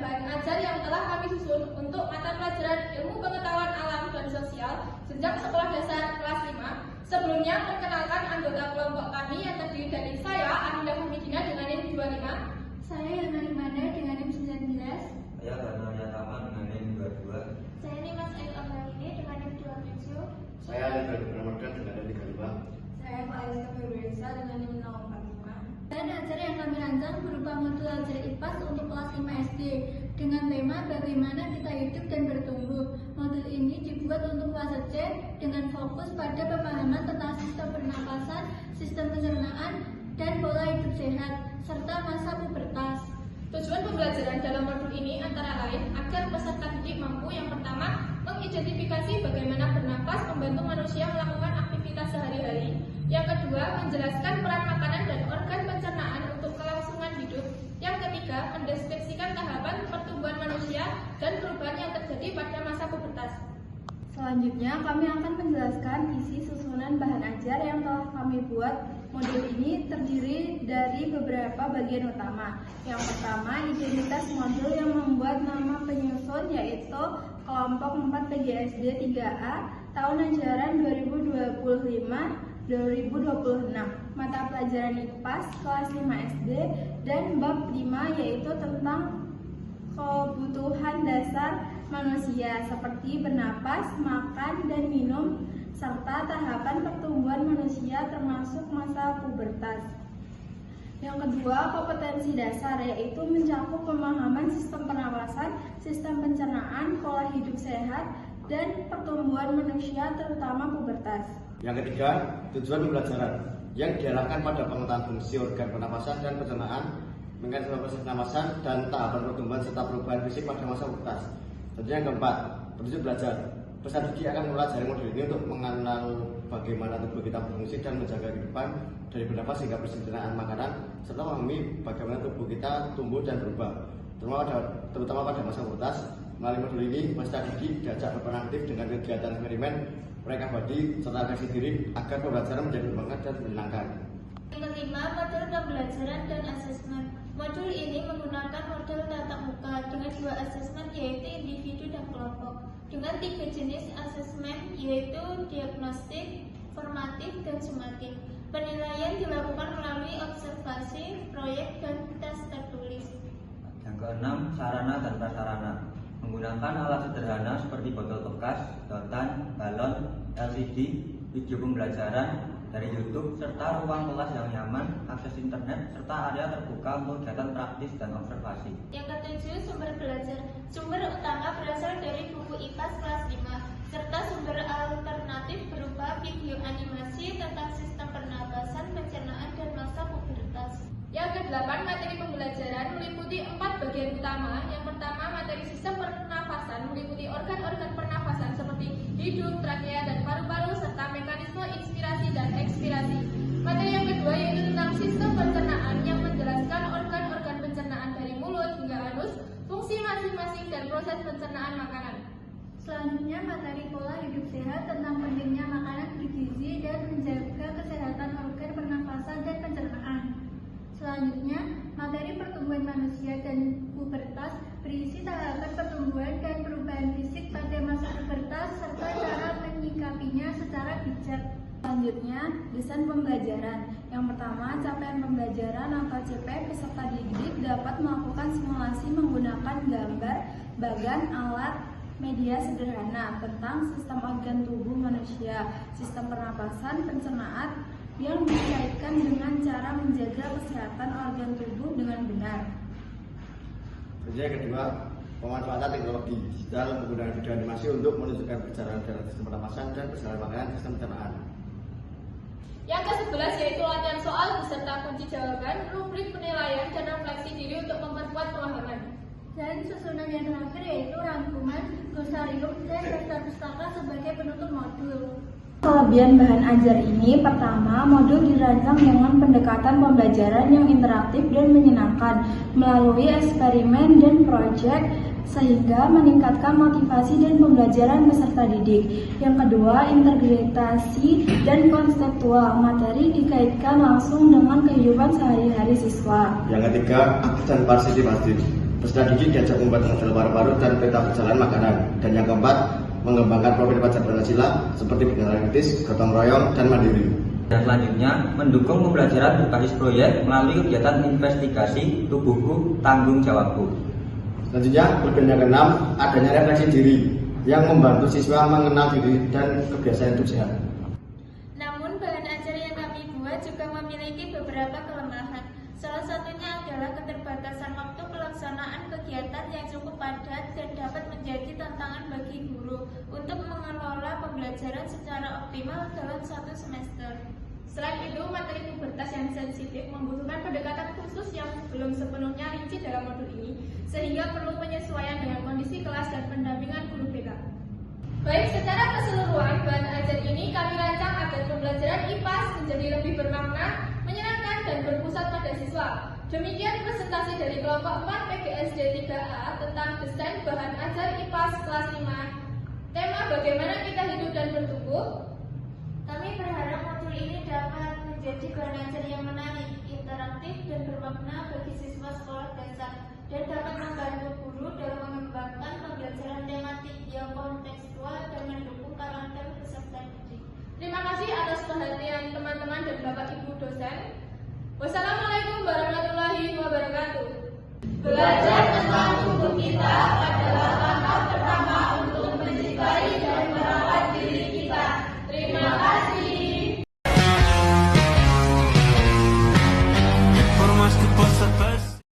bahan ajar yang telah kami susun untuk mata pelajaran ilmu pengetahuan alam dan sosial jenjang sekolah dasar kelas 5. Sebelumnya, perkenalkan anggota kelompok kami yang terdiri dari saya, Ananda Hamidina dengan NIM 25. Saya Yana Rimanda dengan NIM 19. Saya Bano Yatama dengan NIM 22. Saya Nimas Ayu Amalini dengan NIM 27. Saya Alif Ramadan dengan NIM 35. Saya Pak Aliska Febrisa dengan NIM 045. Dan ajar yang kami rancang berupa modul ajar IPAS untuk kelas 5 SD dengan tema bagaimana kita hidup dan bertumbuh. Modul ini dibuat untuk kelas C dengan fokus pada pemahaman tentang sistem pernapasan, sistem pencernaan, dan pola hidup sehat, serta masa pubertas. Tujuan pembelajaran dalam modul ini antara lain agar peserta didik mampu yang pertama mengidentifikasi bagaimana bernapas membantu manusia melakukan aktivitas sehari-hari. Yang kedua, menjelaskan peran makanan dan organ pencernaan untuk kelangsungan hidup. Yang ketiga, mendeskripsikan tahapan pertumbuhan manusia dan perubahan yang terjadi pada masa pubertas. Selanjutnya, kami akan menjelaskan isi susunan bahan ajar yang telah kami buat. Modul ini terdiri dari beberapa bagian utama. Yang pertama, identitas modul yang membuat nama penyusun yaitu kelompok 4 PGSD 3A tahun ajaran 2025-2026. Mata pelajaran IPAS kelas 5 SD dan bab 5 yaitu tentang kebutuhan dasar manusia seperti bernapas, makan, dan minum, serta tahapan pertumbuhan manusia termasuk masa pubertas. Yang kedua, kompetensi dasar yaitu mencakup pemahaman sistem pernapasan, sistem pencernaan, pola hidup sehat, dan pertumbuhan manusia terutama pubertas. Yang ketiga, tujuan pembelajaran yang diarahkan pada pengetahuan fungsi organ pernapasan dan pencernaan, mengenai proses pernapasan dan tahapan pertumbuhan serta perubahan fisik pada masa pubertas. Tentunya yang keempat, petunjuk belajar. Peserta didik akan mempelajari modul ini untuk mengenal bagaimana tubuh kita berfungsi dan menjaga kehidupan dari bernapas hingga pencernaan makanan, serta memahami bagaimana tubuh kita tumbuh dan berubah, terutama pada masa pubertas. Melalui modul ini, peserta didik diajak berperan aktif dengan kegiatan eksperimen, mereka badi, serta refleksi diri agar pembelajaran menjadi bermanfaat dan menyenangkan. Yang kelima, modul pembelajaran dan asesmen. Modul ini menggunakan model tatap muka dengan 2 asesmen yaitu individu dan kelompok, dengan 3 jenis asesmen yaitu diagnostik, formatif, dan sumatif. Penilaian dilakukan melalui observasi, proyek, dan tes tertulis. Yang keenam, sarana dan prasarana. Menggunakan alat sederhana seperti botol bekas, sedotan, balon, LCD, video pembelajaran dari YouTube, serta ruang kelas yang nyaman, akses internet, serta area terbuka untuk kegiatan praktis dan observasi. Yang ketujuh, sumber belajar. Sumber utama berasal dari buku IPAS kelas 5, serta sumber alternatif berupa video animasi tentang sistem pernapasan, pencernaan, dan masa pubertas. Yang kedelapan, materi pembelajaran meliputi 4 bagian utama. Yang pertama, materi sistem pernafasan meliputi organ-organ pernafasan seperti hidung, trakea, dan paru-paru, serta mekanisme inspirasi dan ekspirasi. Materi yang kedua yaitu tentang sistem pencernaan yang menjelaskan organ-organ pencernaan dari mulut hingga anus, fungsi masing-masing, dan proses pencernaan makanan. Selanjutnya, materi pola hidup sehat tentang pentingnya makanan bergizi dan menjaga kesehatan organ pernafasan dan pencernaan. Selanjutnya, materi pertumbuhan manusia dan pubertas berisi tahapan pertumbuhan dan perubahan fisik pada masa pubertas serta cara menyikapinya secara bijak. Selanjutnya, desain pembelajaran. Yang pertama, capaian pembelajaran atau CP, peserta didik dapat melakukan simulasi menggunakan gambar, bagan, alat, media sederhana tentang sistem organ tubuh manusia, sistem pernapasan, pencernaan, yang dikaitkan dengan cara menjaga kesehatan organ tubuh dengan benar. Yang kedua, pemanfaatan teknologi digital menggunakan video animasi untuk menunjukkan perjalanan dalam sistem pernapasan dan perjalanan makanan sistem pencernaan. Yang ke-11 yaitu latihan soal beserta kunci jawaban, rubrik penilaian, dan refleksi diri untuk memperkuat pemahaman. Dan susunan yang terakhir yaitu rangkuman, glosarium, dan daftar pustaka sebagai penutup modul. Kelebihan bahan ajar ini, pertama, modul dirancang dengan pendekatan pembelajaran yang interaktif dan menyenangkan melalui eksperimen dan proyek sehingga meningkatkan motivasi dan pembelajaran peserta didik. Yang kedua, integrasi dan konseptual materi dikaitkan langsung dengan kehidupan sehari-hari siswa. Yang ketiga, aktif dan partisipatif. Peserta didik diajak membuat model paru-paru dan peta perjalanan makanan. Dan yang keempat, mengembangkan profil pelajar Pancasila seperti bidang kritis, gotong royong, dan mandiri. Dan selanjutnya, mendukung pembelajaran berbasis proyek melalui kegiatan investigasi tubuhku, tanggung jawabku. Selanjutnya, kelebihan yang keenam, adanya refleksi diri yang membantu siswa mengenal diri dan kebiasaan hidup sehat. Namun, bahan ajar yang kami buat juga memiliki beberapa kelemahan. Salah satunya adalah keterbatasan waktu pelaksanaan kegiatan yang cukup padat dan dapat menjadi tantangan bagi guru untuk mengelola pembelajaran secara optimal dalam satu semester. Selain itu, materi pubertas yang sensitif membutuhkan pendekatan khusus yang belum sepenuhnya rinci dalam modul ini, sehingga perlu penyesuaian dengan kondisi kelas dan pendampingan guru BK. Baik, secara keseluruhan, bahan ajar ini kami rancang agar pembelajaran IPAS menjadi lebih bermakna, menyenangkan, dan berpusat pada siswa. Demikian presentasi dari kelompok 4 PGSD 3A tentang desain bahan ajar IPAS kelas 5. Tema bagaimana kita hidup dan bertumbuh. Kami berharap modul ini dapat menjadi bahan ajar yang menarik, interaktif, dan bermakna bagi siswa sekolah dasar, dan dapat membantu guru dalam mengembangkan pembelajaran tematik yang kontekstual dan mendukung karakter peserta didik. Terima kasih atas perhatian teman-teman dan Bapak Ibu dosen. Wassalamualaikum warahmatullahi wabarakatuh. Belajar tentang tubuh kita